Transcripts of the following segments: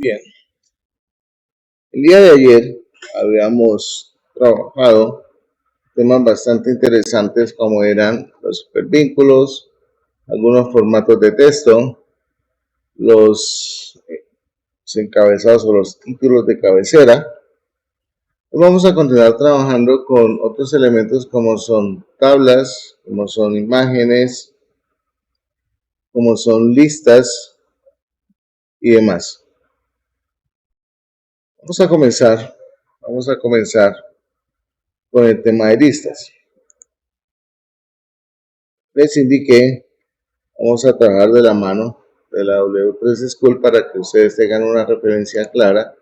Bien, el día de ayer habíamos trabajado temas bastante interesantes como eran los supervínculos, algunos formatos de texto, los encabezados o los títulos de cabecera. Hoy vamos a continuar trabajando con otros elementos como son tablas, como son imágenes, como son listas y demás. Vamos a comenzar con el tema de listas. Les indiqué, vamos a trabajar de la mano de la W3 School para que ustedes tengan una referencia clara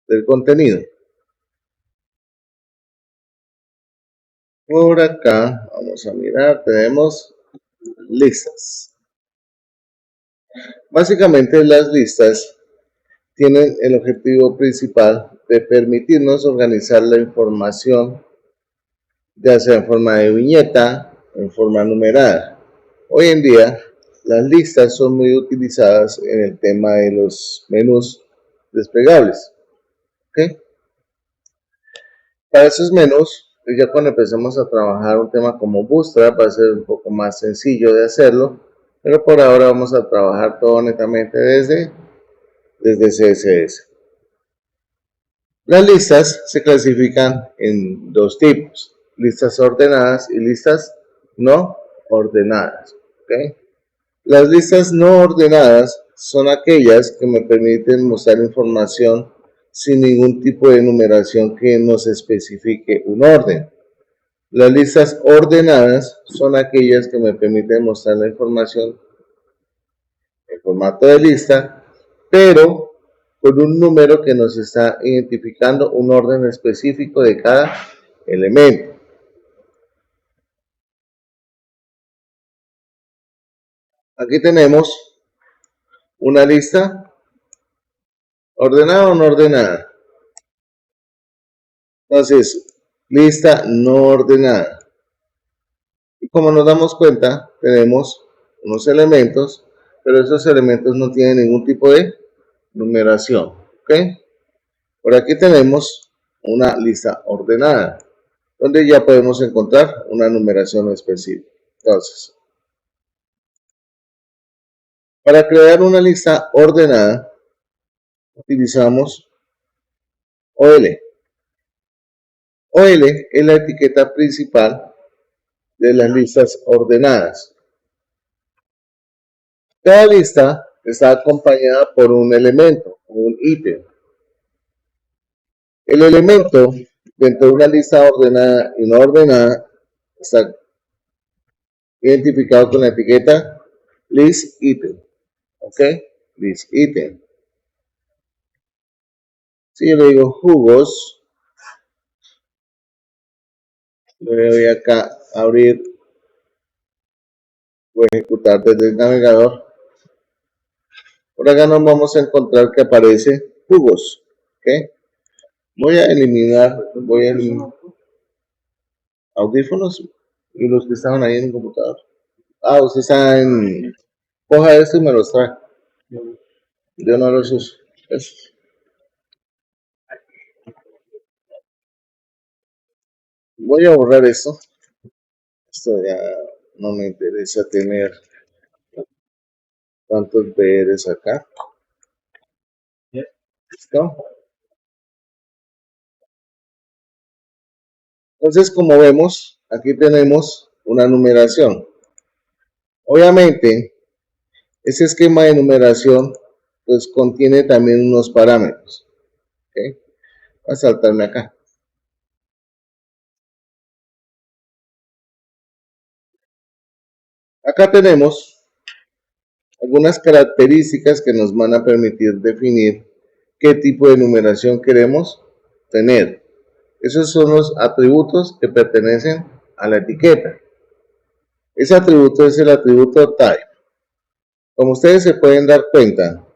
del contenido. Por acá, vamos a mirar, tenemos listas. Básicamente las listas tienen el objetivo principal de permitirnos organizar la información, ya sea en forma de viñeta o en forma numerada. Hoy en día, las listas son muy utilizadas en el tema de los menús desplegables. ¿Okay? Para esos menús, ya cuando empecemos a trabajar un tema como Bootstrap va a ser un poco más sencillo de hacerlo, pero por ahora vamos a trabajar todo netamente desde CSS. Las listas se clasifican en dos tipos, listas ordenadas y listas no ordenadas. ¿Okay? Las listas no ordenadas son aquellas que me permiten mostrar información sin ningún tipo de numeración que nos especifique un orden. Las listas ordenadas son aquellas que me permiten mostrar la información en formato de lista, pero con un número que nos está identificando un orden específico de cada elemento. Aquí tenemos una lista ordenada o no ordenada. Entonces, lista no ordenada. Y como nos damos cuenta, tenemos unos elementos, pero esos elementos no tienen ningún tipo de numeración. ¿Ok? Por aquí tenemos una lista ordenada, donde ya podemos encontrar una numeración específica. Entonces, para crear una lista ordenada, utilizamos OL. OL es la etiqueta principal de las listas ordenadas. Cada lista está acompañada por un elemento, un ítem. El elemento dentro de una lista ordenada y no ordenada está identificado con la etiqueta list item. ¿Ok? List item. Si yo le digo jugos, le voy acá a abrir, voy a ejecutar desde el navegador. Por acá nos vamos a encontrar que aparece jugos. ¿Ok? Voy a eliminar audífonos y los que estaban ahí en el computador. Ah, usted está en... Coja esto y me los trae. Yo no los uso. Voy a borrar esto. Esto ya no me interesa tener tantos BRs acá. ¿Listo? Entonces, como vemos, aquí tenemos una numeración. Obviamente, ese esquema de numeración pues contiene también unos parámetros. ¿Okay? Voy a saltarme acá. Acá tenemos algunas características que nos van a permitir definir qué tipo de numeración queremos tener. Esos son los atributos que pertenecen a la etiqueta. Ese atributo es el atributo type. Como ustedes se pueden dar cuenta,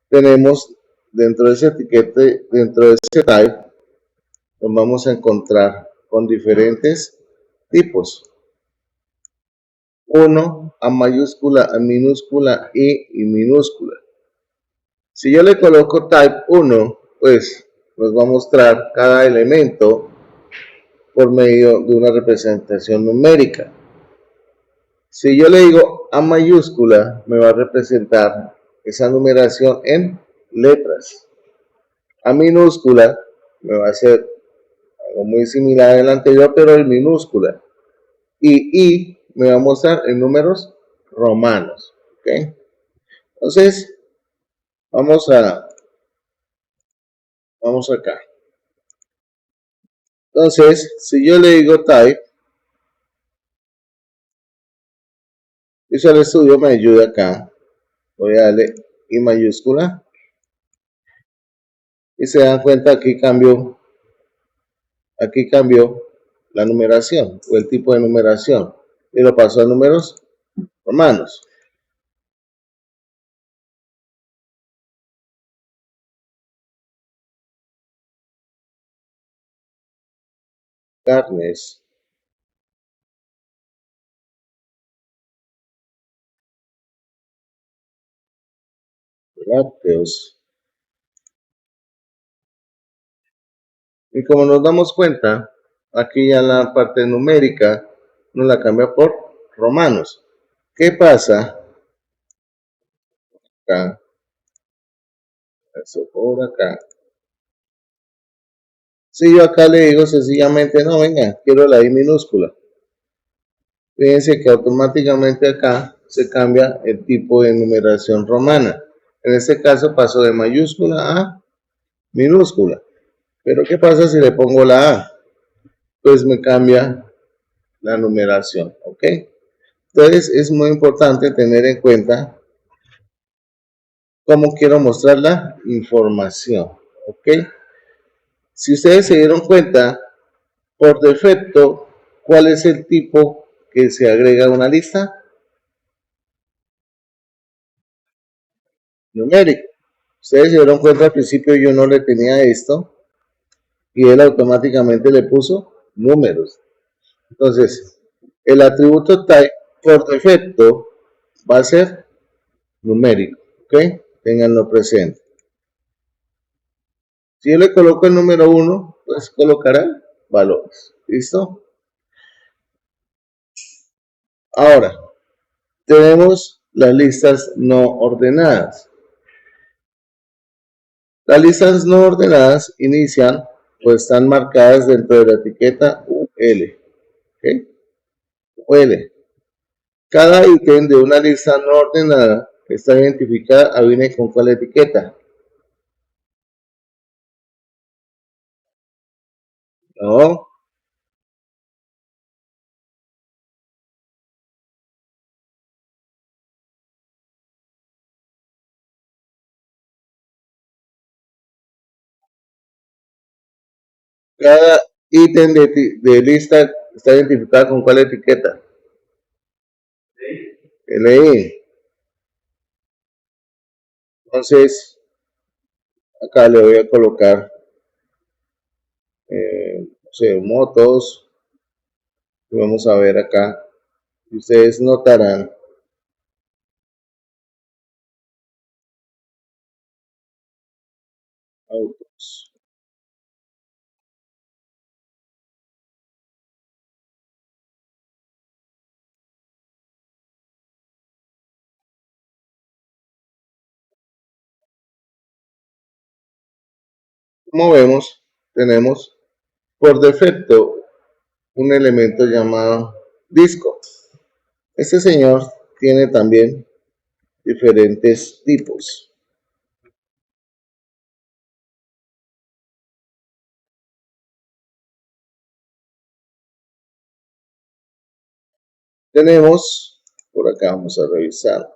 tenemos dentro de ese etiqueta, dentro de ese type, nos vamos a encontrar con diferentes tipos. Uno, A mayúscula, A minúscula, I y minúscula. Si yo le coloco type 1, pues nos va a mostrar cada elemento por medio de una representación numérica. Si yo le digo A mayúscula, me va a representar esa numeración en letras. A minúscula me va a hacer algo muy similar al anterior, pero en minúscula. Y I me va a mostrar en números romanos. ¿Okay? Entonces, vamos acá. Entonces, si yo le digo type, Visual Studio me ayuda acá. Voy a darle I mayúscula. Y se dan cuenta aquí cambió la numeración o el tipo de numeración. Y lo pasó a números romanos. Carnes. Lácteos. Y como nos damos cuenta, aquí ya la parte numérica nos la cambia por romanos. ¿Qué pasa? Acá. Eso por acá. Si yo acá le digo sencillamente, no, venga, quiero la I minúscula. Fíjense que automáticamente acá se cambia el tipo de numeración romana. En este caso pasó de mayúscula a minúscula. Pero ¿qué pasa si le pongo la A? Pues me cambia la numeración, ¿ok? Entonces es muy importante tener en cuenta cómo quiero mostrar la información, ¿ok? Si ustedes se dieron cuenta, por defecto, ¿cuál es el tipo que se agrega a una lista? Numérico. Ustedes se dieron cuenta al principio yo no le tenía esto y él automáticamente le puso números. Entonces, el atributo type por defecto va a ser numérico, ¿ok? Ténganlo presente. Si yo le coloco el número 1, pues colocará valores. ¿Listo? Ahora, tenemos las listas no ordenadas. Las listas no ordenadas inician o están marcadas dentro de la etiqueta UL. ¿Okay? UL. Cada ítem de una lista no ordenada está identificada, adivinen con cuál etiqueta. No. Cada ítem de lista está identificado con cuál etiqueta. LI. Entonces, acá le voy a colocar, no sé, motos. Y vamos a ver acá. Y ustedes notarán autos. Como vemos, tenemos por defecto un elemento llamado disco. Este señor tiene también diferentes tipos. Tenemos, por acá vamos a revisar.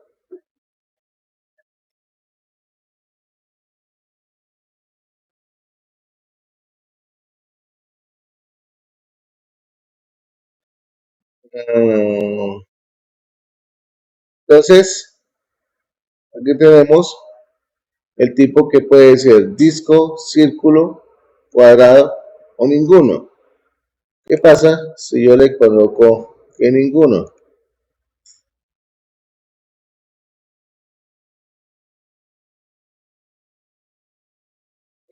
Entonces, aquí tenemos el tipo que puede ser disco, círculo, cuadrado o ninguno. ¿Qué pasa si yo le coloco que ninguno?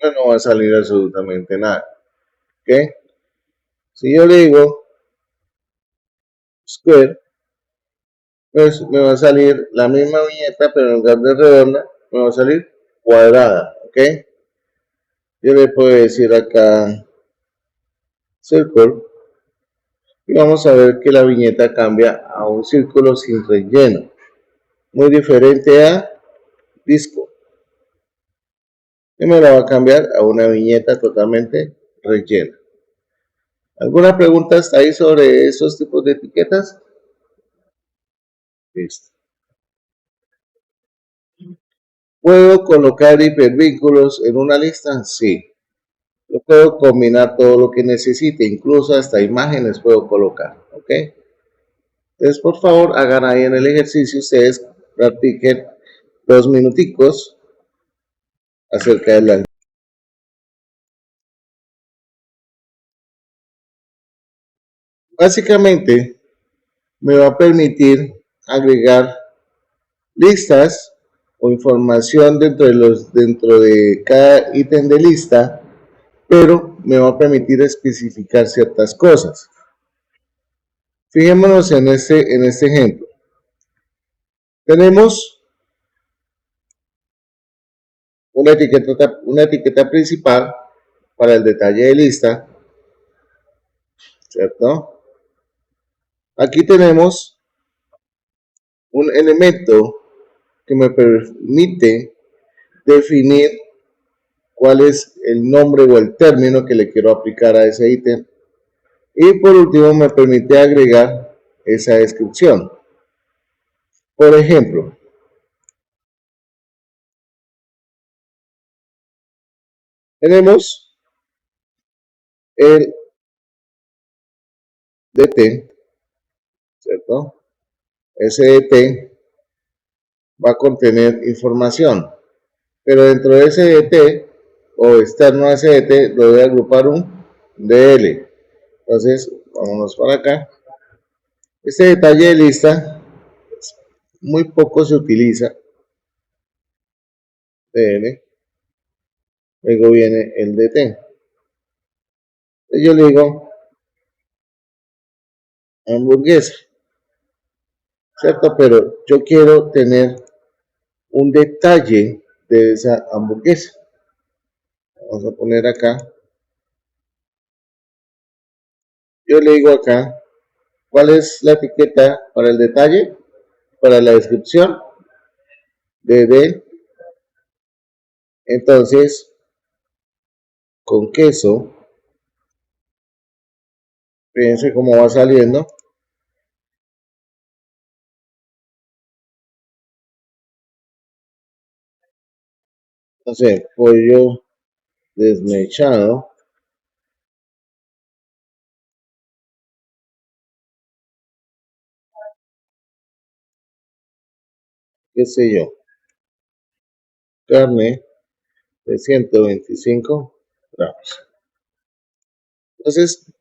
pues no va a salir absolutamente nada. ¿Ok? Si yo le digo square, pues me va a salir la misma viñeta, pero en lugar de redonda, me va a salir cuadrada. ¿Ok? Yo le puedo decir acá circle y vamos a ver que la viñeta cambia a un círculo sin relleno, muy diferente a disco, y me la va a cambiar a una viñeta totalmente rellena. ¿Alguna pregunta hasta ahí sobre esos tipos de etiquetas? Listo. ¿Puedo colocar hipervínculos en una lista? Sí. Yo puedo combinar todo lo que necesite, incluso hasta imágenes puedo colocar. ¿Ok? Entonces, por favor, hagan ahí en el ejercicio, ustedes practiquen 2 minuticos acerca de la... Básicamente, me va a permitir agregar listas o información dentro de cada ítem de lista, pero me va a permitir especificar ciertas cosas. Fijémonos en este ejemplo. Tenemos una etiqueta principal para el detalle de lista, ¿cierto? Aquí tenemos un elemento que me permite definir cuál es el nombre o el término que le quiero aplicar a ese ítem. Y por último me permite agregar esa descripción. Por ejemplo, tenemos el DT, ¿cierto? Ese DT va a contener información, pero dentro de ese DT o externo a ese DT lo voy a agrupar un DL. Entonces, vámonos para acá. Este detalle de lista muy poco se utiliza, DL, luego viene el DT. Yo le digo hamburguesa, ¿cierto? Pero yo quiero tener un detalle de esa hamburguesa. Vamos a poner acá. Yo le digo acá, ¿cuál es la etiqueta para el detalle? Para la descripción de entonces, con queso, fíjense cómo va saliendo. Entonces, pollo desmechado, qué sé yo, carne de 125 gramos. Entonces,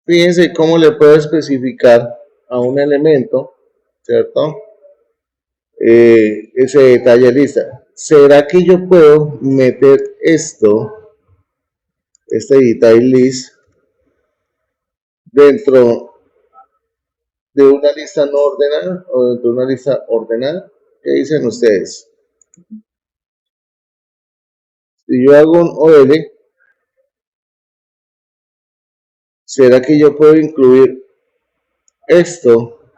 fíjense cómo le puedo especificar a un elemento, ¿cierto? Ese detalle lista. ¿Será que yo puedo meter este detail list, dentro de una lista no ordenada o dentro de una lista ordenada? ¿Qué dicen ustedes? Si yo hago un OL, ¿será que yo puedo incluir esto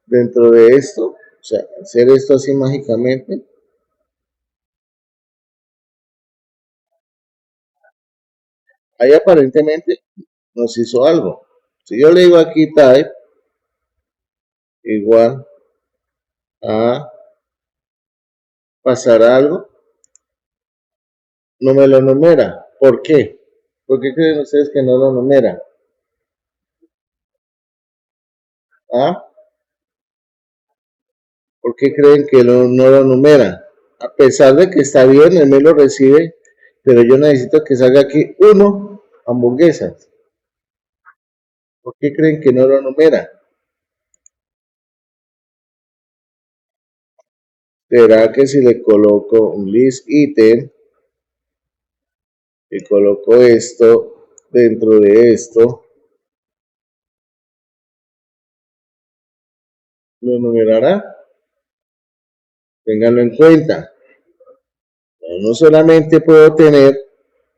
dentro de esto? O sea, hacer esto así mágicamente. Ahí aparentemente nos hizo algo. Si yo le digo aquí type igual a pasar algo, no me lo numera. ¿Por qué? ¿Por qué creen ustedes que no lo numera? ¿Ah? ¿Por qué creen que no lo numera? A pesar de que está bien, él me lo recibe, pero yo necesito que salga aquí 1 hamburguesas. ¿Por qué creen que no lo numera? ¿Será que si le coloco un list item y coloco esto dentro de esto, lo numerará. Ténganlo en cuenta. No solamente puedo tener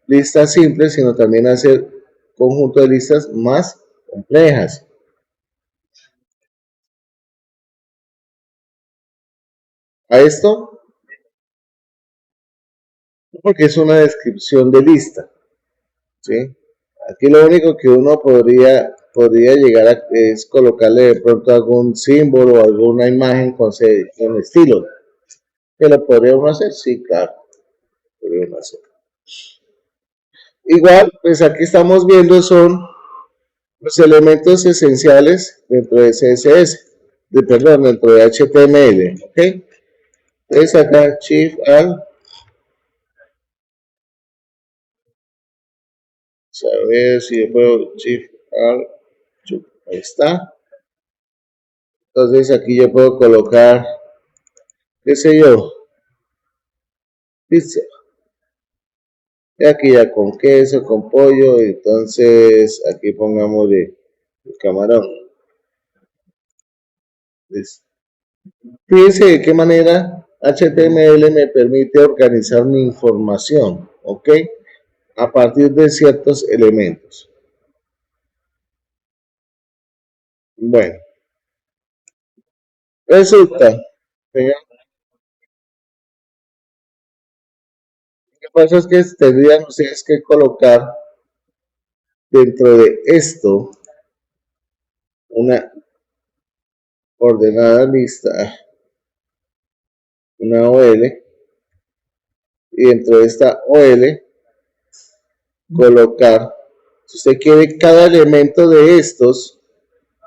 listas simples, sino también hacer conjunto de listas más complejas. A esto, porque es una descripción de lista, ¿sí? Aquí lo único que uno podría llegar a es colocarle de pronto algún símbolo o alguna imagen con estilo. ¿Que lo podría uno hacer? Sí, claro, podría uno hacer. Igual, pues aquí estamos viendo son los elementos esenciales dentro de CSS, perdón, dentro de HTML, ¿ok? Entonces acá Shift Alt, a ver si yo puedo Shift Alt, ahí está. Entonces aquí yo puedo colocar, qué sé yo, pizza. Y aquí ya con queso, con pollo, entonces aquí pongamos de camarón. Listo. Fíjense de qué manera HTML me permite organizar mi información, ¿ok? A partir de ciertos elementos. Bueno, resulta, lo que pasa es que tendrían ustedes que colocar dentro de esto una ordenada lista, una OL, y dentro de esta OL colocar, si usted quiere cada elemento de estos,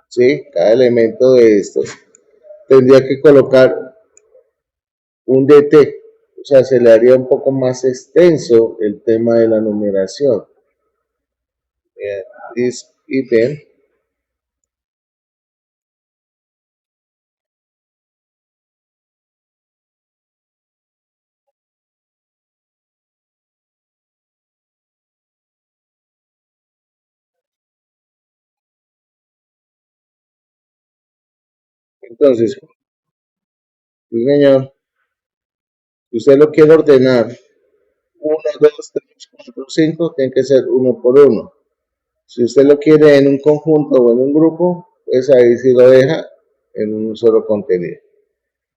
¿sí? Cada elemento de estos, tendría que colocar un DT, o sea, se le haría un poco más extenso el tema de la numeración. This item, entonces, sí, señor, usted lo quiere ordenar 1, 2, 3, 4, 5, tiene que ser uno por uno. Si usted lo quiere en un conjunto o en un grupo, pues ahí sí lo deja en un solo contenido.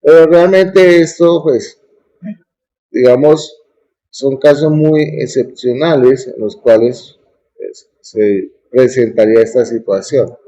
Pero realmente esto, pues, digamos, son casos muy excepcionales en los cuales pues, se presentaría esta situación.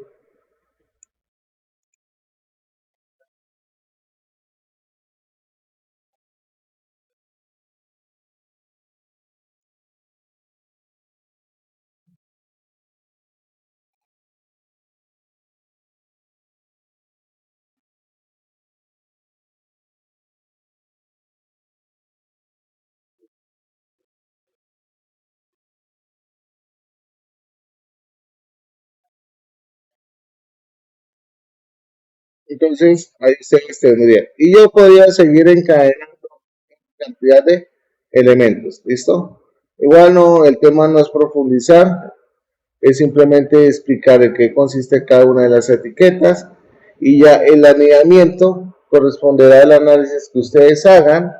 Entonces, ahí ustedes tendrían. Y yo podría seguir encadenando cantidad de elementos, ¿listo? Igual no, el tema no es profundizar, es simplemente explicar en qué consiste cada una de las etiquetas y ya el anidamiento corresponderá al análisis que ustedes hagan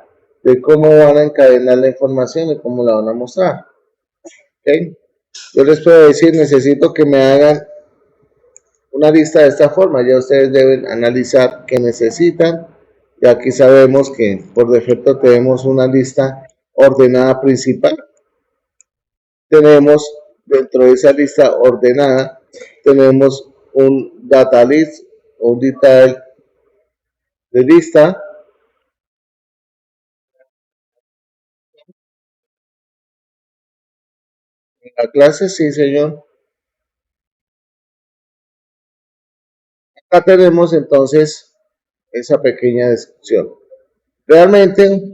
de cómo van a encadenar la información y cómo la van a mostrar. ¿Okay? Yo les puedo decir, necesito que me hagan una lista de esta forma, ya ustedes deben analizar qué necesitan, y aquí sabemos que por defecto tenemos una lista ordenada principal, tenemos dentro de esa lista ordenada, tenemos un data list, un detail de lista, en la clase, sí señor, acá tenemos entonces esa pequeña descripción. Realmente,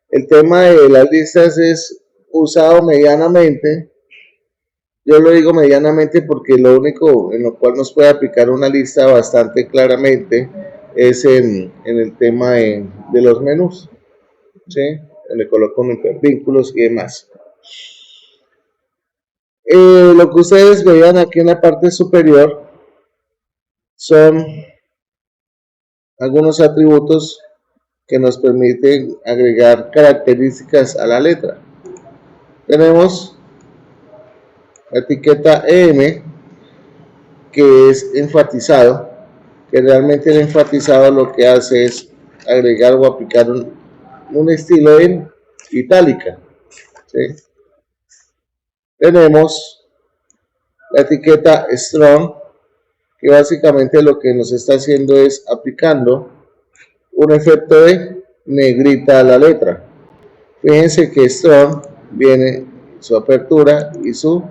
el tema de las listas es usado medianamente. Yo lo digo medianamente porque lo único en lo cual nos puede aplicar una lista bastante claramente es en el tema de los menús, ¿sí? Le coloco vínculos y demás. Lo que ustedes veían aquí en la parte superior son algunos atributos que nos permiten agregar características a la letra. Tenemos la etiqueta EM, que es enfatizado, que realmente el enfatizado lo que hace es agregar o aplicar un estilo en itálica. ¿Sí? Tenemos la etiqueta Strong, que básicamente lo que nos está haciendo es aplicando un efecto de negrita a la letra. Fíjense que Strong viene su apertura y su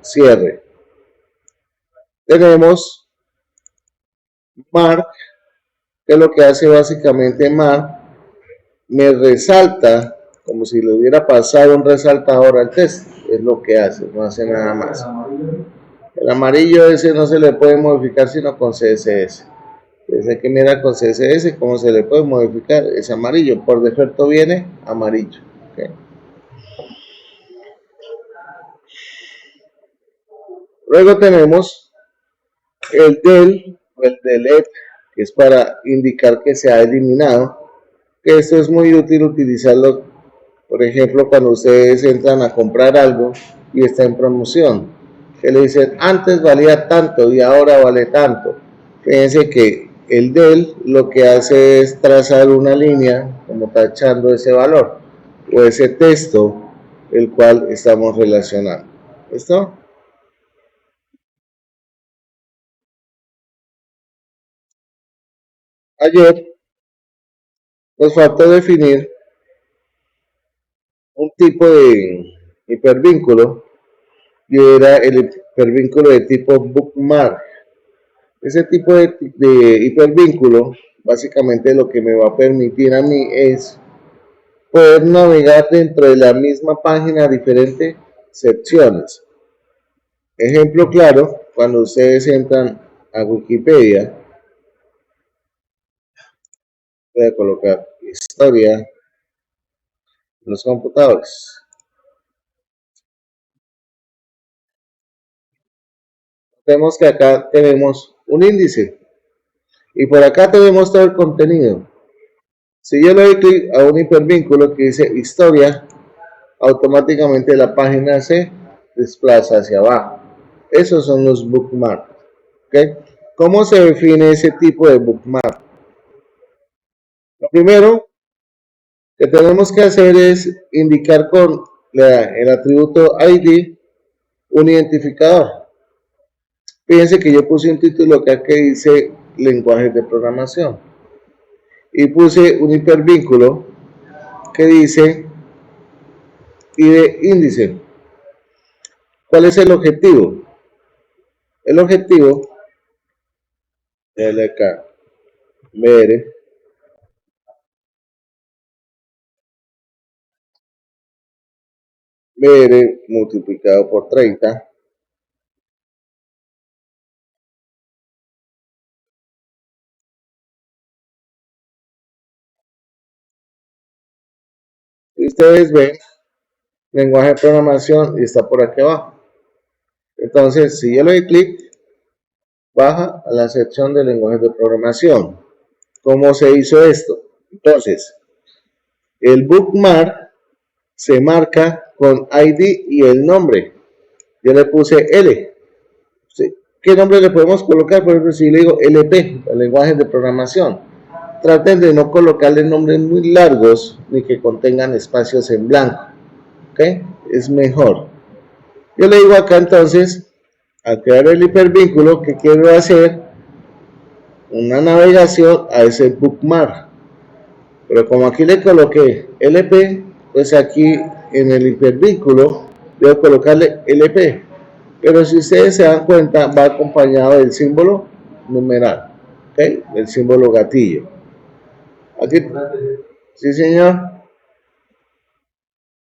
cierre. Tenemos Mark, que lo que hace básicamente Mark me resalta como si le hubiera pasado un resaltador al texto. Es lo que hace, no hace nada más. El amarillo ese no se le puede modificar sino con CSS. Desde que mira con CSS cómo se le puede modificar, es amarillo. Por defecto viene amarillo. ¿Okay? Luego tenemos el del o el delete, que es para indicar que se ha eliminado. Que esto es muy útil utilizarlo, por ejemplo, cuando ustedes entran a comprar algo y está en promoción. Que le dicen, antes valía tanto y ahora vale tanto. Fíjense que el del lo que hace es trazar una línea como tachando ese valor o ese texto el cual estamos relacionando. ¿Listo? Ayer nos faltó definir un tipo de hipervínculo y era el hipervínculo de tipo bookmark. Ese tipo de hipervínculo básicamente lo que me va a permitir a mí es poder navegar dentro de la misma página diferentes secciones. Ejemplo claro, cuando ustedes entran a Wikipedia, voy a colocar historia en los computadores. Vemos que acá tenemos un índice y por acá tenemos todo el contenido. Si yo le doy clic a un hipervínculo que dice historia, automáticamente la página se desplaza hacia abajo. Esos son los bookmarks. ¿Okay? ¿Cómo se define ese tipo de bookmark? Lo primero que tenemos que hacer es indicar con el atributo ID un identificador. Fíjense que yo puse un título acá que dice lenguajes de programación y puse un hipervínculo que dice ID índice. ¿Cuál es el objetivo? El objetivo, déjale acá, BR multiplicado por 30 y ustedes ven lenguaje de programación y está por aquí abajo. Entonces, si yo le doy clic, baja a la sección de lenguajes de programación. ¿Cómo se hizo esto? Entonces, el bookmark se marca con ID y el nombre. Yo le puse L. ¿Sí? ¿Qué nombre le podemos colocar? Por ejemplo, si le digo LP, el lenguaje de programación. Traten de no colocarle nombres muy largos ni que contengan espacios en blanco. ¿Ok? Es mejor. Yo le digo acá entonces, al crear el hipervínculo, que quiero hacer una navegación a ese bookmark. Pero como aquí le coloqué LP, pues aquí en el hipervínculo debo colocarle LP. Pero si ustedes se dan cuenta, va acompañado del símbolo numeral, ¿okay? El símbolo gatillo. Aquí, sí señor.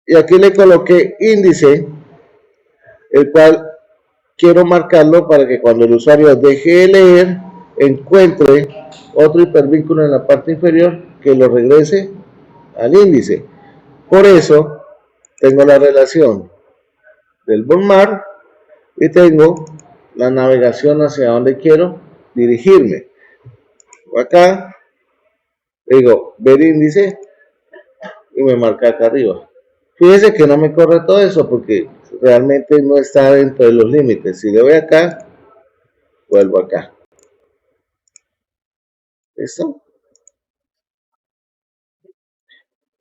Y aquí le coloqué índice, el cual quiero marcarlo para que cuando el usuario deje de leer, encuentre otro hipervínculo en la parte inferior que lo regrese al índice. Por eso tengo la relación del bookmark y tengo la navegación hacia donde quiero dirigirme. Acá digo ver índice y me marca acá arriba. Fíjese que no me corre todo eso porque realmente no está dentro de los límites. Si le doy acá, vuelvo acá. ¿Listo?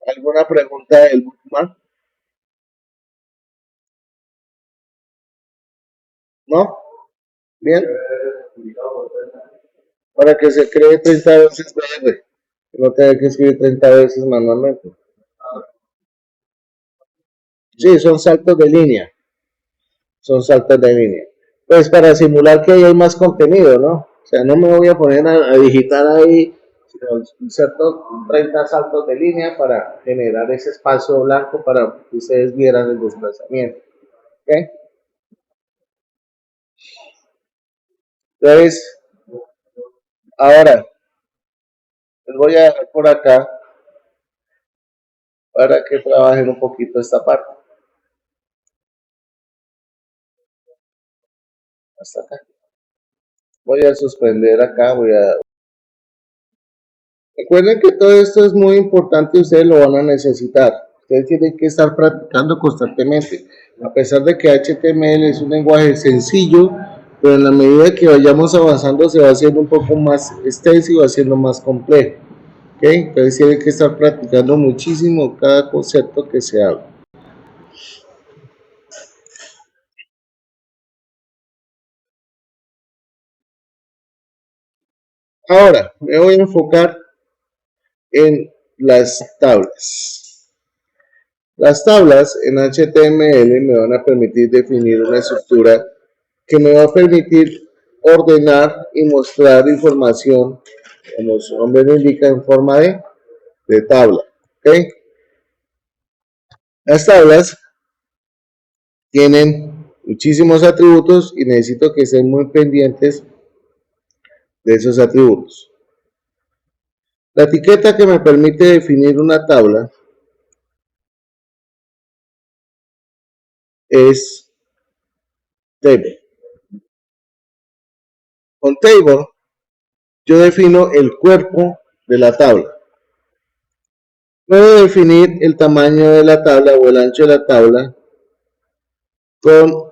¿Alguna pregunta del bookmark? ¿No? ¿Bien? Para que se cree 30 veces verde. No tenga que escribir 30 veces manualmente. Sí, son saltos de línea. Son saltos de línea. Pues para simular que ahí hay más contenido, ¿no? O sea, no me voy a poner a digitar ahí ciertos 30 saltos de línea para generar ese espacio blanco para que ustedes vieran el desplazamiento. ¿Ok? Entonces, ahora les voy a dejar por acá para que trabajen un poquito esta parte. Hasta acá. Voy a suspender acá, Recuerden que todo esto es muy importante y ustedes lo van a necesitar. Ustedes tienen que estar practicando constantemente. A pesar de que HTML es un lenguaje sencillo, pero en la medida que vayamos avanzando se va haciendo un poco más extenso y va siendo más complejo. ¿Okay? Entonces tienen que estar practicando muchísimo cada concepto que se habla. Ahora, me voy a enfocar en las tablas. Las tablas en HTML me van a permitir definir una estructura que me va a permitir ordenar y mostrar información, como su nombre lo indica, en forma de tabla. ¿Okay? Las tablas tienen muchísimos atributos y necesito que estén muy pendientes de esos atributos. La etiqueta que me permite definir una tabla es table. Con table yo defino el cuerpo de la tabla. Puedo definir el tamaño de la tabla o el ancho de la tabla con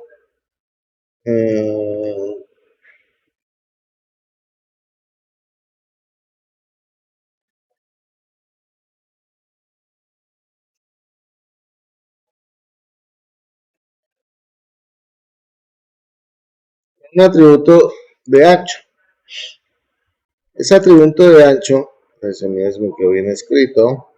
un atributo de ancho. Ese atributo de ancho, ese mismo que viene escrito,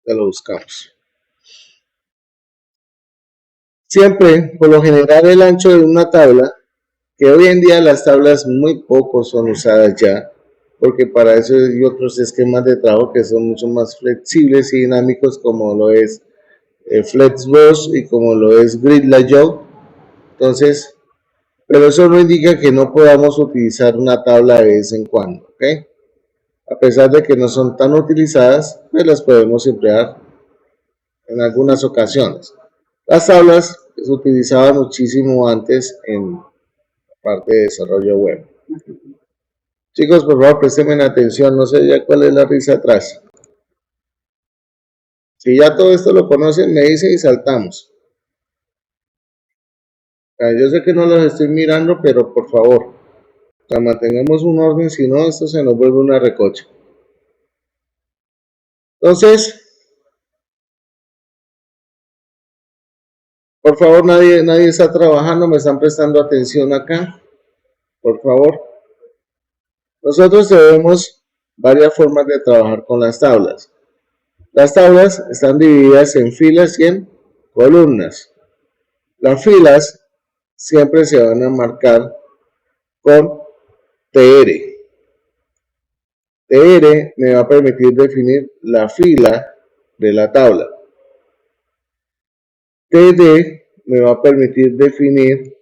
ya lo buscamos. Siempre, por lo general, el ancho de una tabla, que hoy en día las tablas muy poco son usadas ya, porque para eso hay otros esquemas de trabajo que son mucho más flexibles y dinámicos, como lo es Flexbox y como lo es Grid Layout. Entonces, pero eso no indica que no podamos utilizar una tabla de vez en cuando, ¿ok? A pesar de que no son tan utilizadas, pues las podemos emplear en algunas ocasiones. Las tablas se utilizaban muchísimo antes en la parte de desarrollo web. Chicos, por favor, préstenme atención, no sé ya cuál es la risa atrás. Si ya todo esto lo conocen, me dicen y saltamos. Yo sé que no los estoy mirando, pero por favor, o sea, mantengamos un orden, si no, esto se nos vuelve una recocha. Entonces, por favor, nadie está trabajando, me están prestando atención acá, por favor. Nosotros tenemos varias formas de trabajar con las tablas. Las tablas están divididas en filas y en columnas. Las filas siempre se van a marcar con TR. TR me va a permitir definir la fila de la tabla. TD me va a permitir definir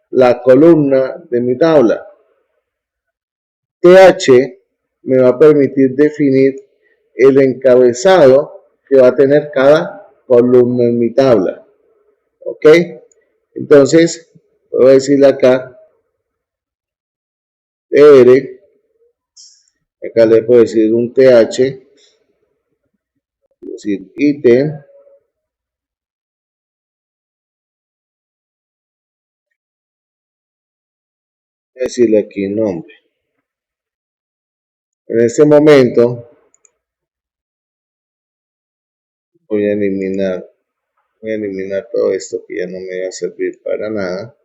la columna de mi tabla. TH me va a permitir definir el encabezado que va a tener cada columna en mi tabla. ¿Ok? Entonces, voy a decirle acá, TR, acá le puedo decir un TH, decir ítem, decirle aquí nombre. En este momento voy a eliminar todo esto que ya no me va a servir para nada.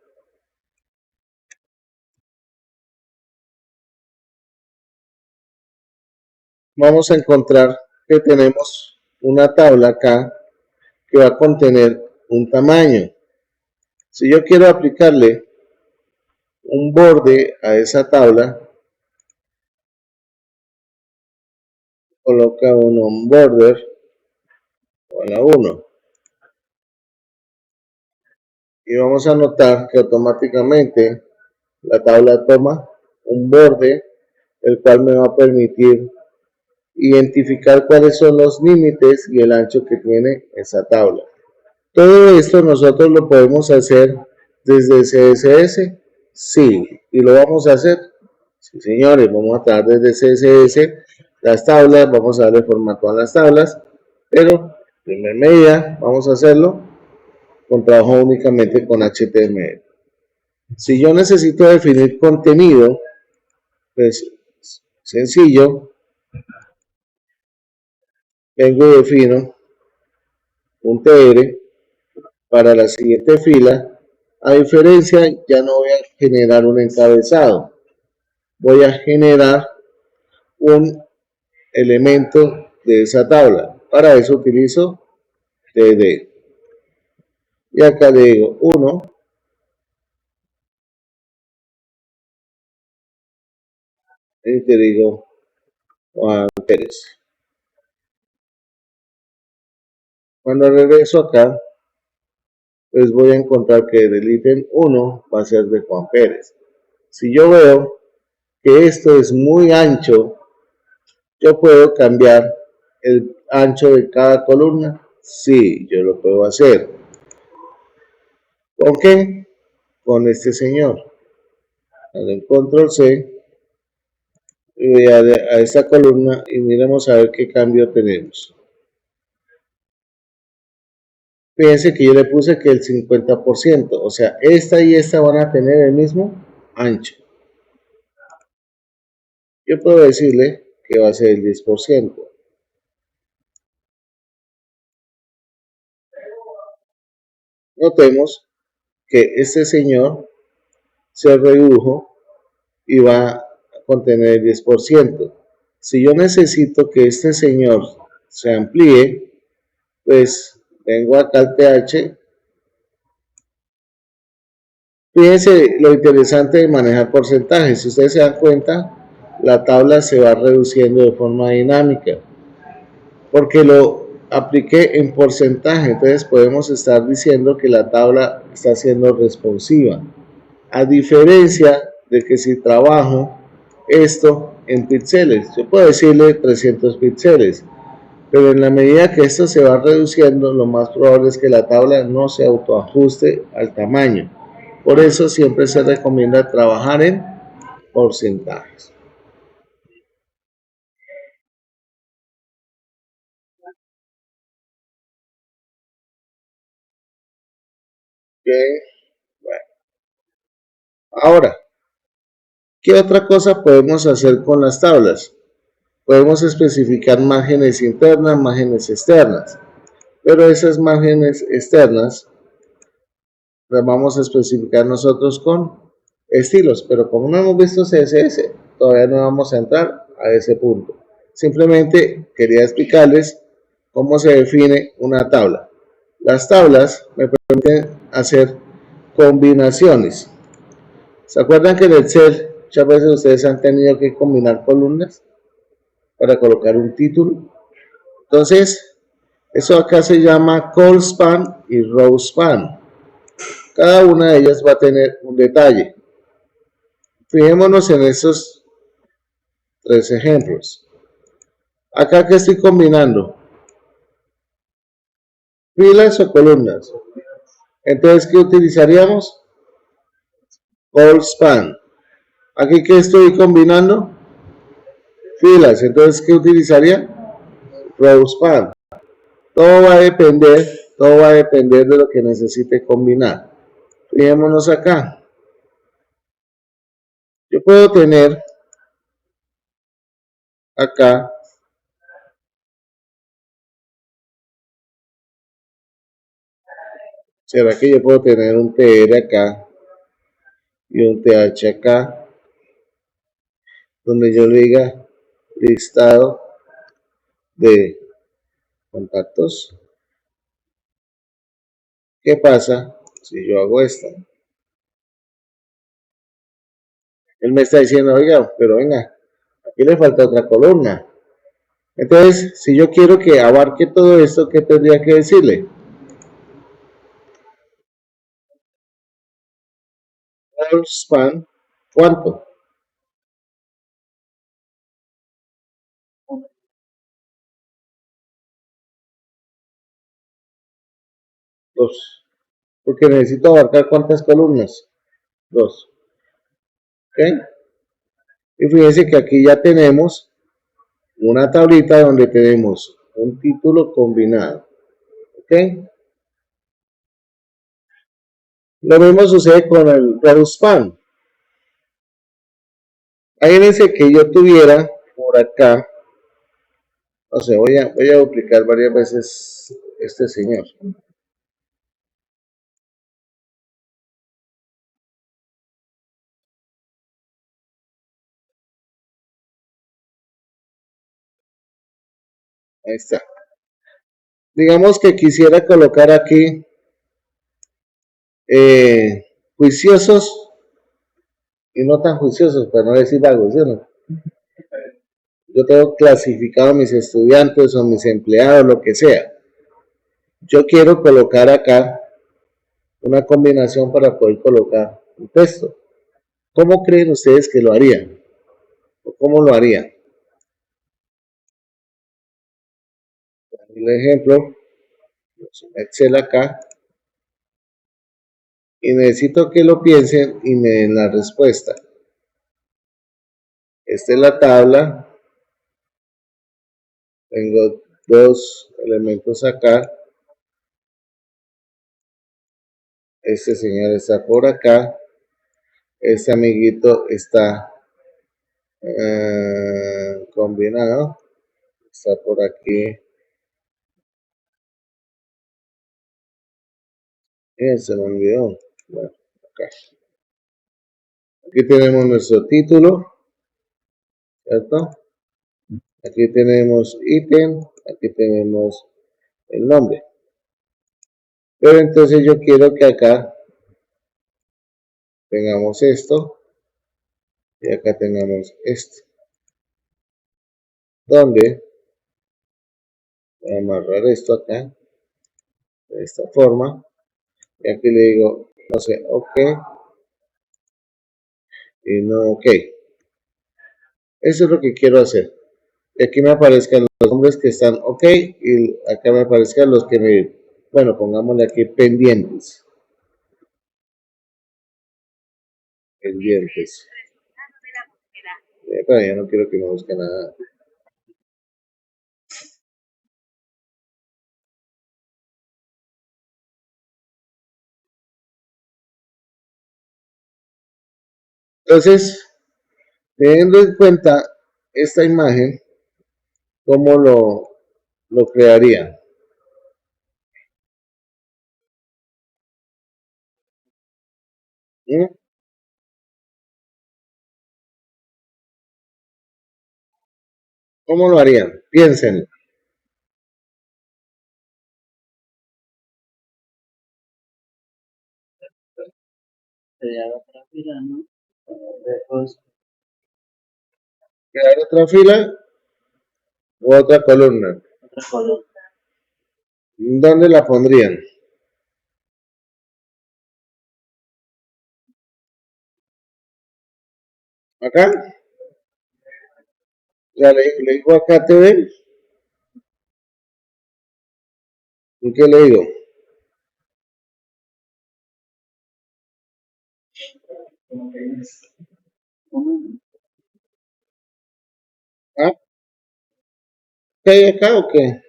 Vamos a encontrar que tenemos una tabla acá que va a contener un tamaño. Si yo quiero aplicarle un borde a esa tabla, coloca uno un border o la 1 y vamos a notar que automáticamente la tabla toma un borde, el cual me va a permitir identificar cuáles son los límites y el ancho que tiene esa tabla. Todo esto nosotros lo podemos hacer desde CSS, sí, y lo vamos a hacer, sí señores, vamos a traer desde CSS las tablas, vamos a darle formato a las tablas, pero en primer medida vamos a hacerlo con trabajo únicamente con HTML. Si yo necesito definir contenido, pues sencillo, vengo y defino un TR para la siguiente fila. A diferencia, ya no voy a generar un encabezado, voy a generar un elemento de esa tabla. Para eso utilizo TD. Y acá le digo 1. Y te digo Juan Pérez. Cuando regreso acá, pues voy a encontrar que el ítem 1 va a ser de Juan Pérez. Si yo veo que esto es muy ancho, yo puedo cambiar el ancho de cada columna. Sí, yo lo puedo hacer. ¿Con qué? Con este señor. Dale control C y voy a esta columna y miremos a ver qué cambio tenemos. Fíjense que yo le puse que el 50%, o sea, esta y esta van a tener el mismo ancho. Yo puedo decirle que va a ser el 10%. Notemos que este señor se redujo y va a contener el 10%. Si yo necesito que este señor se amplíe, pues vengo acá al TH. Fíjense lo interesante de manejar porcentajes. Si ustedes se dan cuenta, la tabla se va reduciendo de forma dinámica porque lo apliqué en porcentaje. Entonces podemos estar diciendo que la tabla está siendo responsiva, a diferencia de que si trabajo esto en píxeles, yo puedo decirle 300 píxeles, pero en la medida que esto se va reduciendo, lo más probable es que la tabla no se autoajuste al tamaño. Por eso siempre se recomienda trabajar en porcentajes. Okay. Bueno. Ahora, ¿qué otra cosa podemos hacer con las tablas? Podemos especificar márgenes internas, márgenes externas, pero esas márgenes externas las vamos a especificar nosotros con estilos, pero como no hemos visto CSS, todavía no vamos a entrar a ese punto. Simplemente quería explicarles cómo se define una tabla. Las tablas me permiten hacer combinaciones. ¿Se acuerdan que en Excel muchas veces ustedes han tenido que combinar columnas para colocar un título? Entonces, eso acá se llama call span y row span. Cada una de ellas va a tener un detalle. Fijémonos en estos tres ejemplos. Acá que estoy combinando, filas o columnas. Entonces, ¿qué utilizaríamos? All span. Aquí que estoy combinando, filas. Entonces, ¿qué utilizaría? Row span. Todo va a depender de lo que necesite combinar. Fijémonos acá. Yo puedo tener acá ¿será que yo puedo tener un TR acá y un TH acá? Donde yo le diga listado de contactos. ¿Qué pasa si yo hago esto? Él me está diciendo, oiga, pero venga, aquí le falta otra columna. Entonces, si yo quiero que abarque todo esto, ¿qué tendría que decirle? All span, ¿cuánto? 2. Porque necesito abarcar cuántas columnas. 2. ¿Ok? Y fíjense que aquí ya tenemos una tablita donde tenemos un título combinado. ¿Ok? Lo mismo sucede con el Reduce Span. Imagínense que yo tuviera por acá, no sé, voy a duplicar varias veces este señor. Ahí está. Digamos que quisiera colocar aquí juiciosos y no tan juiciosos, para no decir vagos, ¿sí o no? Yo tengo clasificado a mis estudiantes o mis empleados, lo que sea. Yo quiero colocar acá una combinación para poder colocar un texto. ¿Cómo creen ustedes que lo harían? ¿O cómo lo harían? El ejemplo, Excel acá, y necesito que lo piensen y me den la respuesta. Esta es la tabla, tengo dos elementos acá, este señor está por acá, este amiguito está combinado, está por aquí, se me olvidó, bueno, acá. Aquí tenemos nuestro título, ¿cierto? Aquí tenemos ítem, aquí tenemos el nombre. Pero entonces yo quiero que acá tengamos esto y acá tengamos esto. Donde voy a amarrar esto acá de esta forma. Y aquí le digo, no sé, ok y no ok. Eso es lo que quiero hacer. Y aquí me aparezcan los nombres que están ok y acá me aparezcan los que me, bueno, pongámosle aquí pendientes. Pendientes. Pero ya no quiero que me busque nada. Entonces, teniendo en cuenta esta imagen, ¿cómo lo crearía? ¿Mm? ¿Cómo lo harían? Piensen. Crear otra fila u otra columna. ¿Dónde la pondrían? ¿Acá? Ya le digo acá TV, ¿y qué le digo? ¿Ah? ¿Qué hay acá o qué?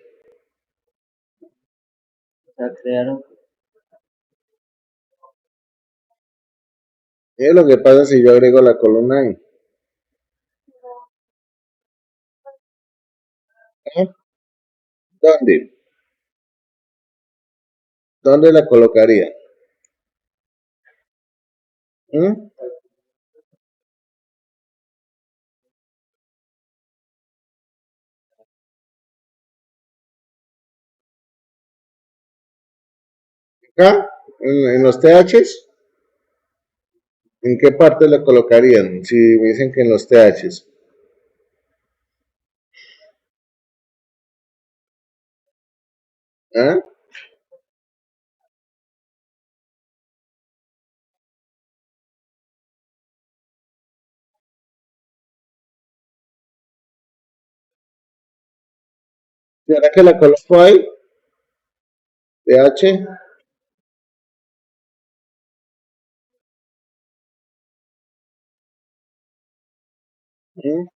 Es lo que pasa si yo agrego la columna ahí. ¿Ah? ¿Dónde? ¿Dónde la colocaría? ¿Mm? ¿Acá? En los THs? ¿En qué parte la colocarían? Si me dicen que en los THs. ¿Ah? ¿Y ahora que la coloco ahí? TH. ¿Mm?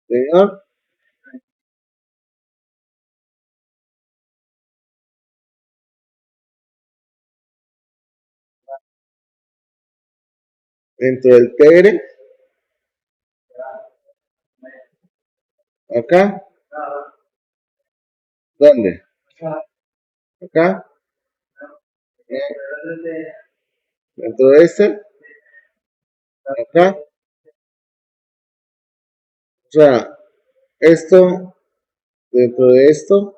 Señor, dentro del TR, acá, ¿dónde? Acá, dentro de este, acá. O sea, esto, dentro de esto,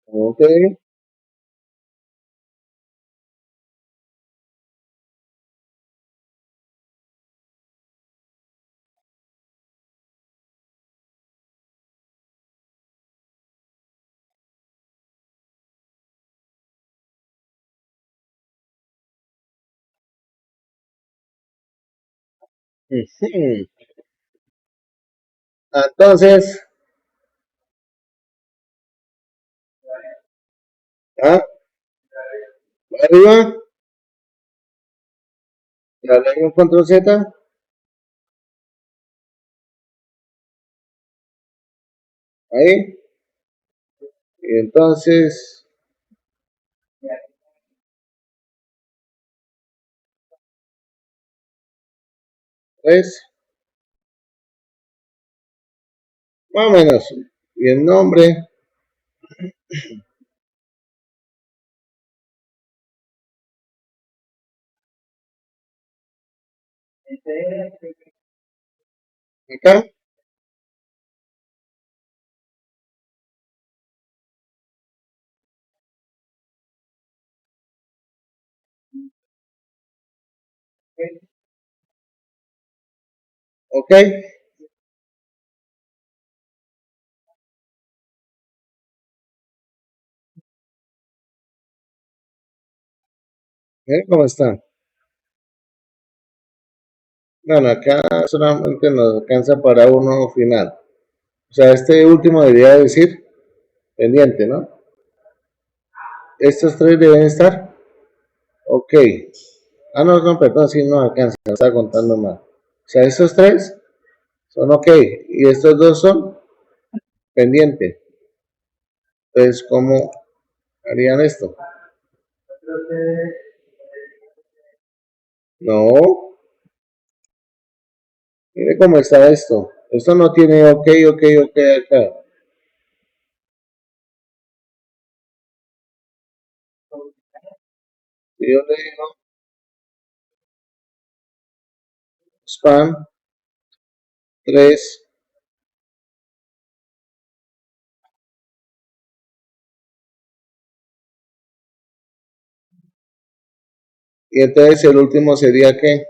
ok, ujú. Entonces, ah, arriba, le doy un control Z, ahí, y entonces, es, más o menos, y el nombre, acá, ok, miren cómo está. Bueno, acá solamente nos alcanza para uno final. O sea, este último debería decir pendiente, ¿no? Estos tres deben estar. Ok. Ah, no, no, perdón, sí, no alcanza, me estaba contando mal. O sea, estos tres son ok. Y estos dos son pendiente. Entonces, ¿cómo harían esto? No, mire cómo está esto. Esto no tiene ok, ok, ok acá. Si yo le digo spam 3, Y entonces el último sería ¿qué?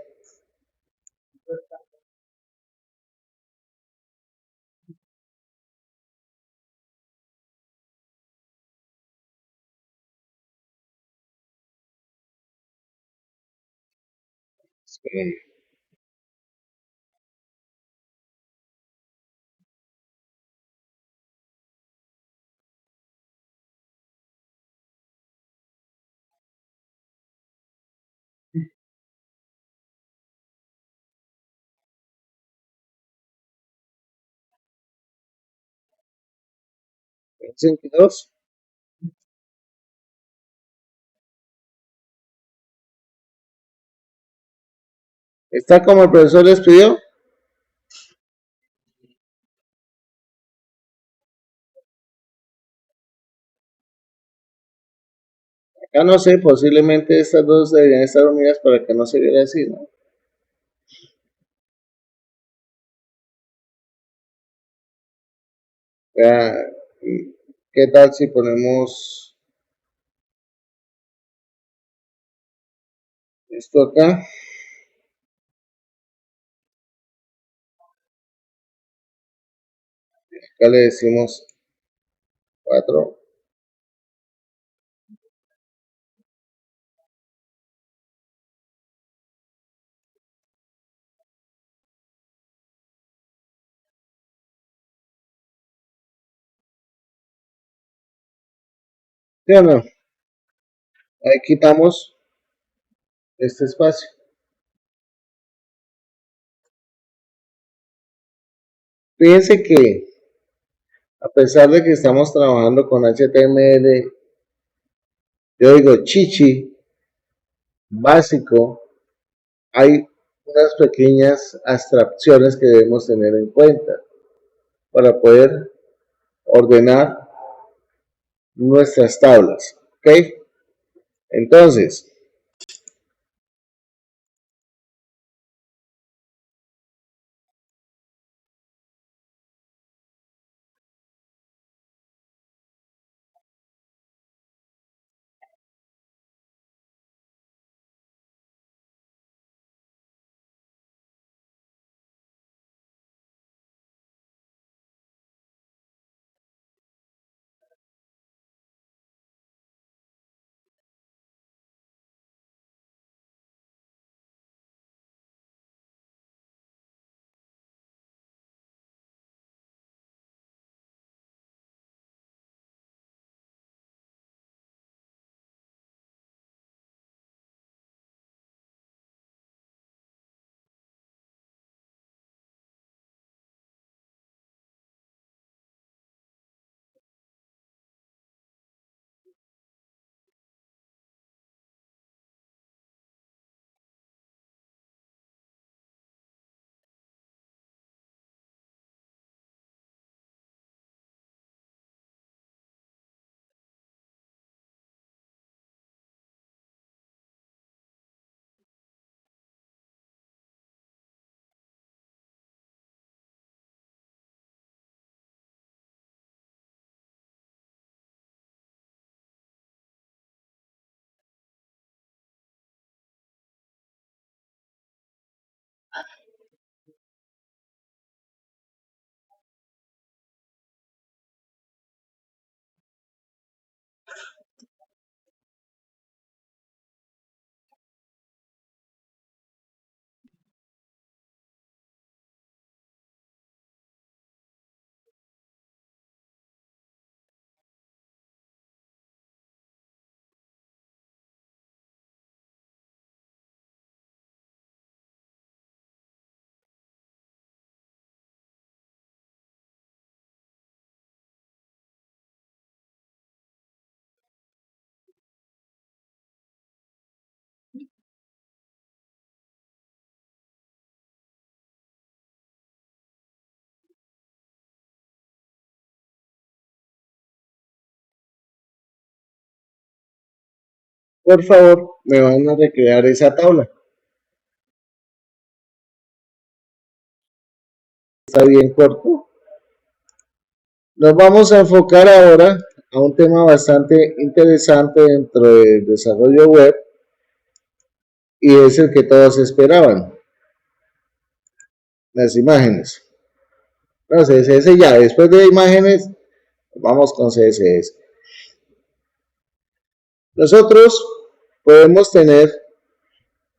¿22? ¿Está como el profesor les pidió? Acá no sé, posiblemente estas dos deberían estar unidas para que no se viera así, ¿no? Vea, ¿qué tal si ponemos esto acá? Acá le decimos 4. ¿Sí o no? Ahí quitamos este espacio. Fíjense que a pesar de que estamos trabajando con HTML, yo digo chichi, básico, hay unas pequeñas abstracciones que debemos tener en cuenta para poder ordenar nuestras tablas. ¿Ok? Entonces, por favor, me van a recrear esa tabla. Está bien corto. Nos vamos a enfocar ahora a un tema bastante interesante dentro del desarrollo web, y es el que todos esperaban, las imágenes. No, CSS ya, después de imágenes, vamos con CSS. Nosotros podemos tener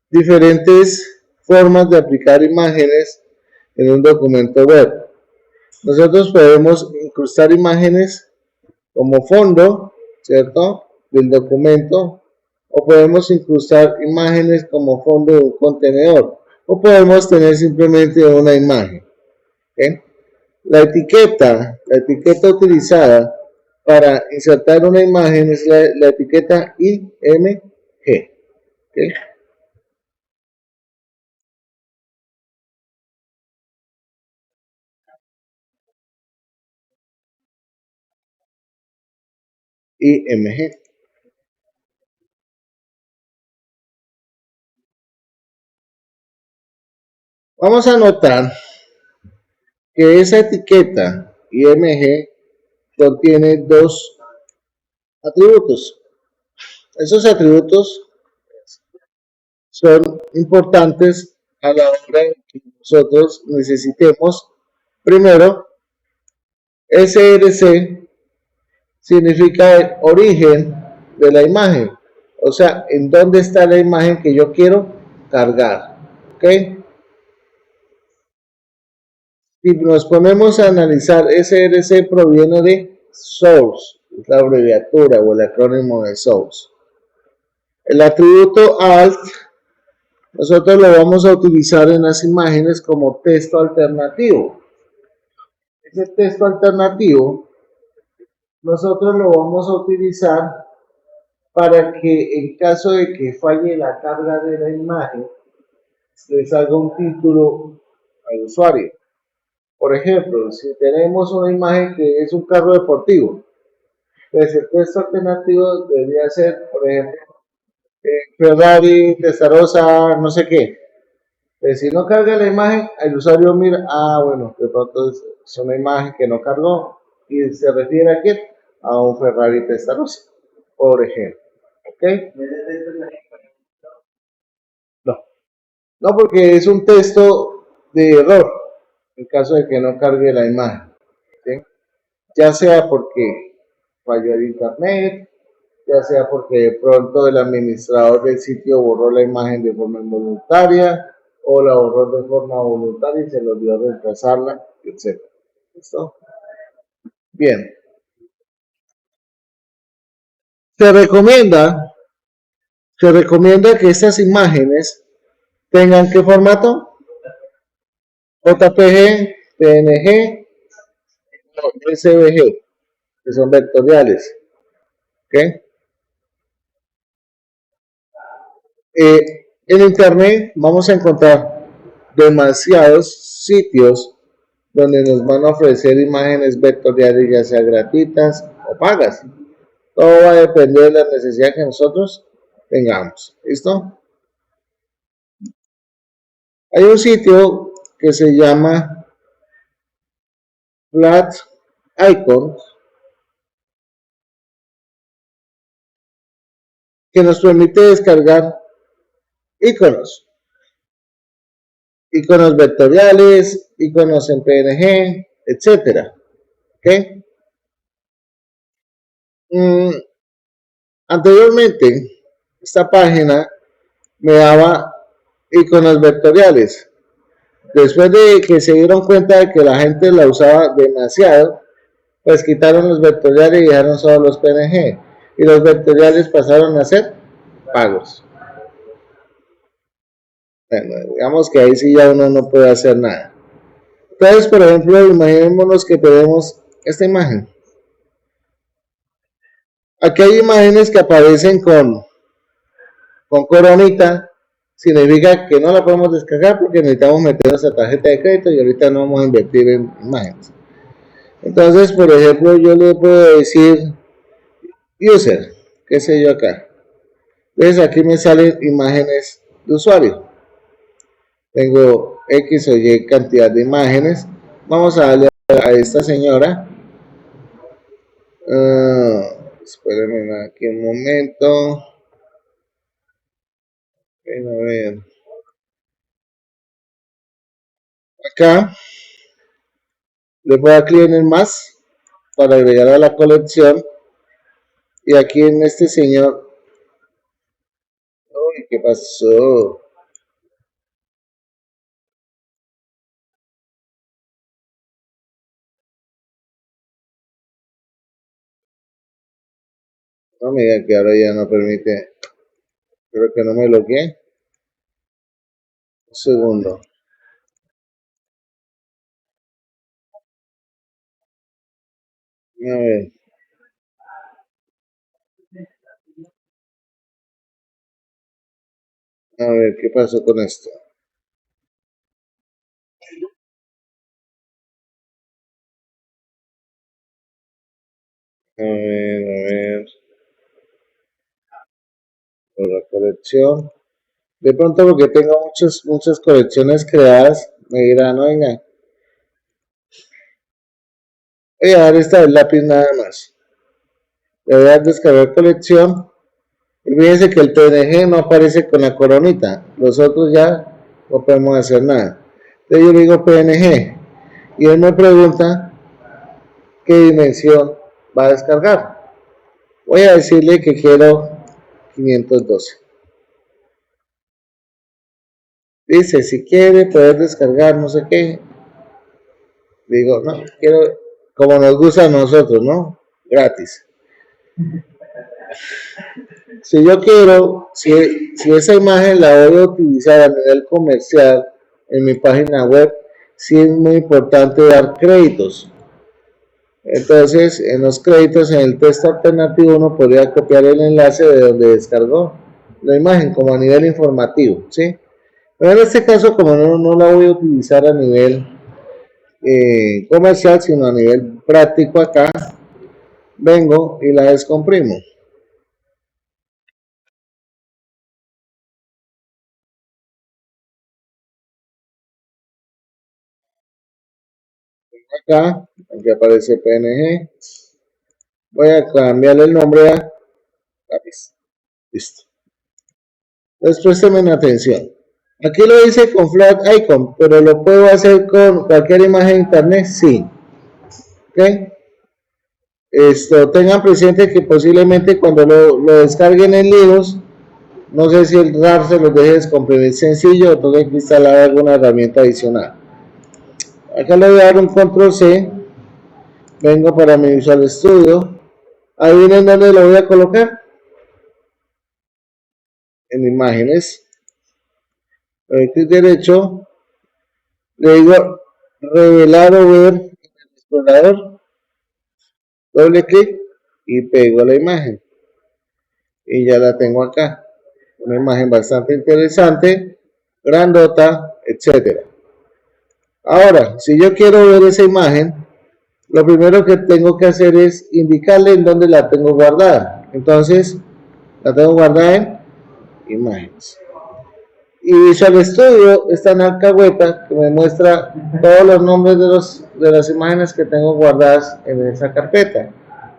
diferentes formas de aplicar imágenes en un documento web. Nosotros podemos incrustar imágenes como fondo, ¿cierto?, del documento, o podemos incrustar imágenes como fondo de un contenedor, o podemos tener simplemente una imagen. ¿Okay? La etiqueta utilizada para insertar una imagen es la etiqueta IMG. ¿Okay? IMG. Vamos a notar que esa etiqueta IMG contiene dos atributos. Esos atributos son importantes a la hora de que nosotros necesitemos, primero, SRC significa el origen de la imagen, o sea, en dónde está la imagen que yo quiero cargar. ¿Ok? Si nos ponemos a analizar, SRC proviene de source, es la abreviatura o el acrónimo de source. El atributo alt nosotros lo vamos a utilizar en las imágenes como texto alternativo. Ese texto alternativo nosotros lo vamos a utilizar para que en caso de que falle la carga de la imagen, le salga un título al usuario. Por ejemplo, si tenemos una imagen que es un carro deportivo, pues el texto alternativo debería ser, por ejemplo, Ferrari, Testarossa, no sé qué. Pues si no carga la imagen, el usuario mira, bueno, de pronto es una imagen que no cargó y se refiere a qué? A un Ferrari Testarossa, por ejemplo. ¿Ok? No, no porque es un texto de error en caso de que no cargue la imagen. ¿Sí? Ya sea porque falló el internet, ya sea porque de pronto el administrador del sitio borró la imagen de forma involuntaria o la borró de forma voluntaria y se le olvidó reemplazarla, etc. ¿Listo? Bien. Se recomienda, se recomienda que estas imágenes tengan ¿qué formato? JPG, PNG, SVG, que son vectoriales. ¿Ok? En internet vamos a encontrar demasiados sitios donde nos van a ofrecer imágenes vectoriales, ya sea gratuitas o pagas. Todo va a depender de la necesidad que nosotros tengamos. ¿Listo? Hay un sitio que se llama Flat Icons que nos permite descargar iconos, iconos vectoriales, iconos en PNG, etcétera. ¿Ok? Anteriormente, esta página me daba iconos vectoriales. Después de que se dieron cuenta de que la gente la usaba demasiado, pues quitaron los vectoriales y dejaron solo los PNG. Y los vectoriales pasaron a ser pagos. Bueno, digamos que ahí sí ya uno no puede hacer nada. Entonces, por ejemplo, imaginémonos que tenemos esta imagen. Aquí hay imágenes que aparecen con coronita, significa que no la podemos descargar porque necesitamos meter nuestra tarjeta de crédito y ahorita no vamos a invertir en imágenes. Entonces, por ejemplo, yo le puedo decir user, qué sé yo acá. Entonces aquí me salen imágenes de usuario. Tengo X o Y cantidad de imágenes. Vamos a darle a esta señora. Espérenme aquí un momento. A ver. Acá le voy a dar clic en el más para agregar a la colección. Y aquí en este señor. Uy, ¿qué pasó? No me diga que ahora ya no permite. Creo que no me logué. Un segundo. A ver. A ver, ¿qué pasó con esto? A ver, por la colección. De pronto porque tengo muchas colecciones creadas, me dirán, oiga, voy a dar esta del lápiz nada más. Le voy a dar descargar colección. Y fíjense que el PNG no aparece con la coronita. Los otros ya no podemos hacer nada. Entonces yo le digo PNG. Y él me pregunta qué dimensión va a descargar. Voy a decirle que quiero 512. Dice, si quiere poder descargar no sé qué. Digo, no, quiero, como nos gusta a nosotros, ¿no? Gratis. Si yo quiero, si esa imagen la voy a utilizar a nivel comercial en mi página web, sí es muy importante dar créditos. Entonces, en los créditos, en el texto alternativo, uno podría copiar el enlace de donde descargó la imagen, como a nivel informativo, ¿sí? Pero en este caso, como no la voy a utilizar a nivel comercial, sino a nivel práctico acá, vengo y la descomprimo. Acá, aquí aparece PNG, voy a cambiarle el nombre a lápiz. Listo. Después tomen atención. Aquí lo dice con flat icon, pero lo puedo hacer con cualquier imagen de internet, sí. ¿Ok? Tengan presente que posiblemente cuando lo descarguen en Linux, no sé si el RAR se los deje descomprimir sencillo o tengo que instalar alguna herramienta adicional. Acá le voy a dar un control C, vengo para mi Visual Studio, ahí viene donde lo voy a colocar, en imágenes, clic derecho, le digo revelar o ver en el explorador, doble clic y pego la imagen y ya la tengo acá, una imagen bastante interesante, grandota, etcétera. Ahora, si yo quiero ver esa imagen, lo primero que tengo que hacer es indicarle en dónde la tengo guardada. Entonces, la tengo guardada en imágenes. Y Visual Studio está en alcahueta que me muestra todos los nombres de las imágenes que tengo guardadas en esa carpeta.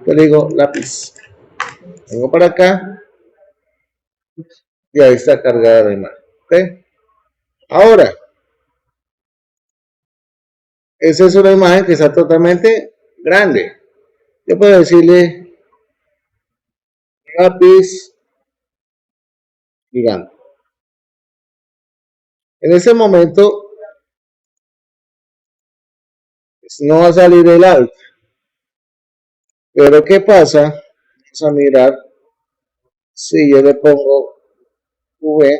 Yo le digo lápiz. Vengo para acá y ahí está cargada la imagen. ¿Okay? Ahora, esa es una imagen que está totalmente grande. Yo puedo decirle lápiz gigante. En ese momento no va a salir el alt. Pero ¿qué pasa? Vamos a mirar si yo le pongo V.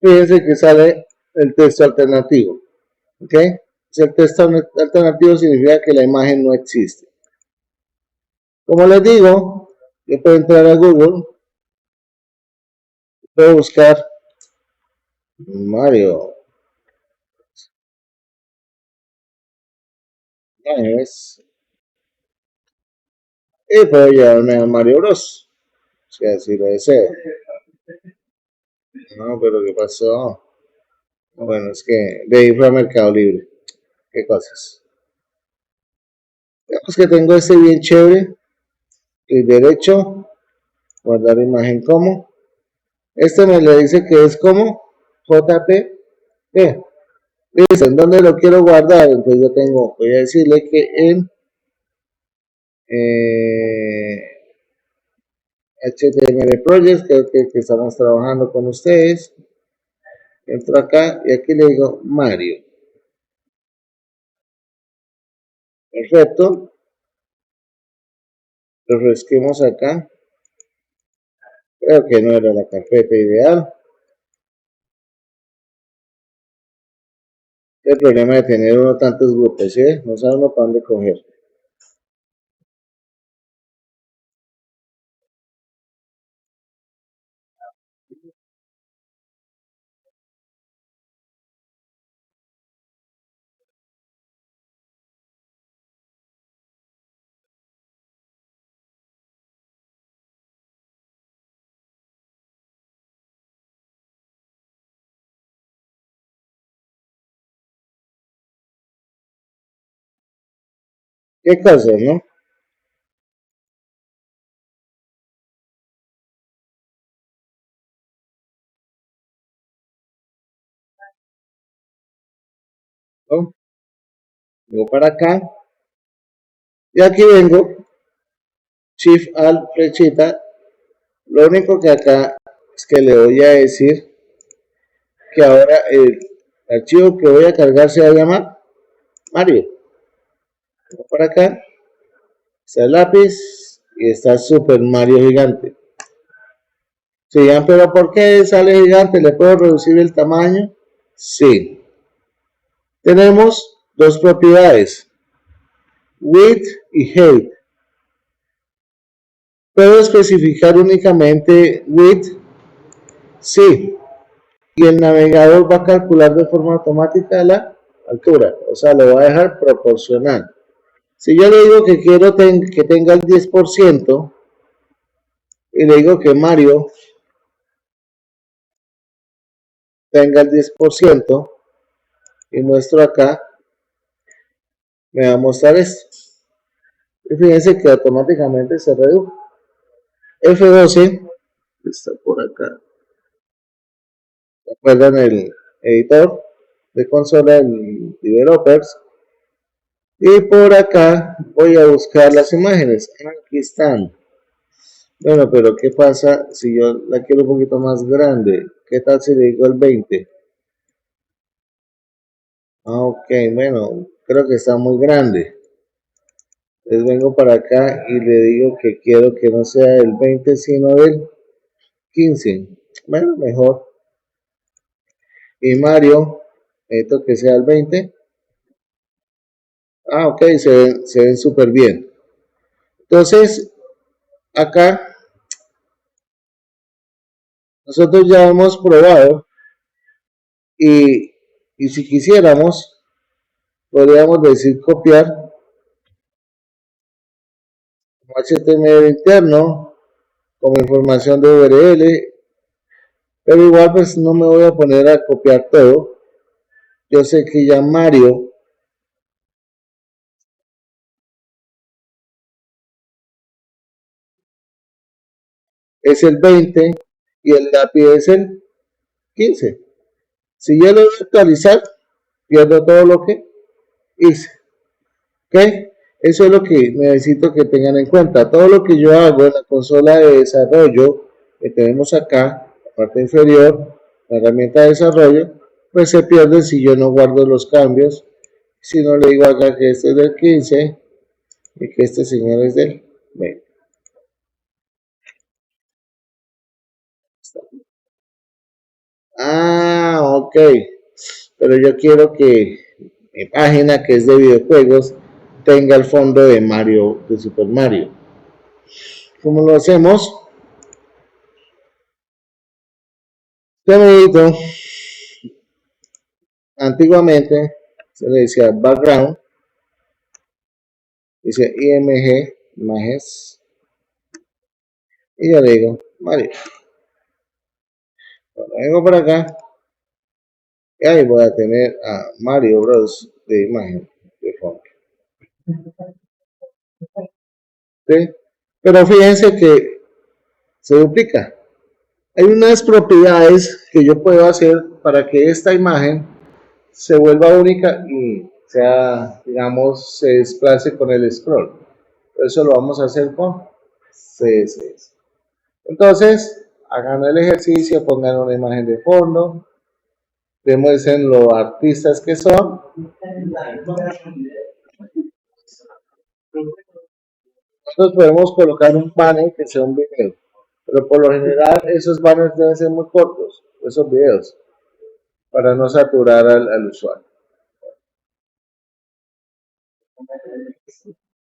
Fíjense que sale el texto alternativo. ¿Ok? Si el texto alternativo significa que la imagen no existe. Como les digo, yo puedo entrar a Google, puedo buscar Mario. Y puedo llevarme a Mario Bros. Si así lo deseo. No, pero ¿qué pasó? Bueno, es que de ahí fue a Mercado Libre. ¿Qué cosas? Digamos que tengo este bien chévere. clic derecho, guardar imagen como. Este me le dice que es como JPG. Listo, ¿en dónde lo quiero guardar? Entonces yo tengo, voy a decirle que en HTML Project, que estamos trabajando con ustedes. Entro acá y aquí le digo Mario. Perfecto. Refresquemos acá. Creo que no era la carpeta ideal. El problema de tener uno tantos grupos, ¿sí? No sabe uno para dónde coger. ¿Qué cosa, no? ¿No? Vengo para acá y aquí vengo, Shift Alt flechita. Lo único que acá es que le voy a decir que ahora el archivo que voy a cargar se va a llamar Mario. Vengo para acá, está el lápiz y está Super Mario gigante. Sí, pero ¿por qué sale gigante? ¿Le puedo reducir el tamaño? Sí. Tenemos dos propiedades, width y height. ¿Puedo especificar únicamente width? Sí. Y el navegador va a calcular de forma automática la altura. O sea, lo va a dejar proporcional. Si yo le digo que quiero que tenga el 10% y le digo que Mario tenga el 10% y muestro acá, me va a mostrar esto. Y fíjense que automáticamente se redujo. F12 está por acá. ¿Recuerdan el editor de consola, el developers? Y por acá voy a buscar las imágenes. Aquí están. Bueno, pero ¿qué pasa si yo la quiero un poquito más grande? ¿Qué tal si le digo el 20? Ok, bueno, creo que está muy grande. Entonces vengo para acá y le digo que quiero que no sea el 20 sino el 15. Bueno, mejor. Y Mario, necesito que sea el 20. Ah, ok, se ven súper bien. Entonces, acá nosotros ya hemos probado y, y si quisiéramos, podríamos decir copiar HTML interno como información de URL, pero igual pues no me voy a poner a copiar todo. Yo sé que ya Mario es el 20 y el lápiz es el 15. Si yo lo voy a actualizar, pierdo todo lo que hice. ¿Ok? Eso es lo que necesito que tengan en cuenta. Todo lo que yo hago en la consola de desarrollo que tenemos acá, la parte inferior, la herramienta de desarrollo, pues se pierde si yo no guardo los cambios. Si no le digo acá que este es del 15 y que este señor es del 20. Ah, ok. Pero yo quiero que mi página, que es de videojuegos, tenga el fondo de Mario, de Super Mario. ¿Cómo lo hacemos? Te antiguamente se le decía background, dice img, imágenes, y yo le digo Mario. Cuando vengo por acá, y ahí voy a tener a Mario Bros. De imagen, de fondo. ¿Sí? Pero fíjense que se duplica. Hay unas propiedades que yo puedo hacer para que esta imagen se vuelva única y sea, digamos, se desplace con el scroll. Eso lo vamos a hacer con CSS. Entonces, hagan el ejercicio, pongan una imagen de fondo, demuestren lo artistas que son. Nosotros podemos colocar un banner que sea un video, pero por lo general esos banners deben ser muy cortos, esos videos, para no saturar al usuario.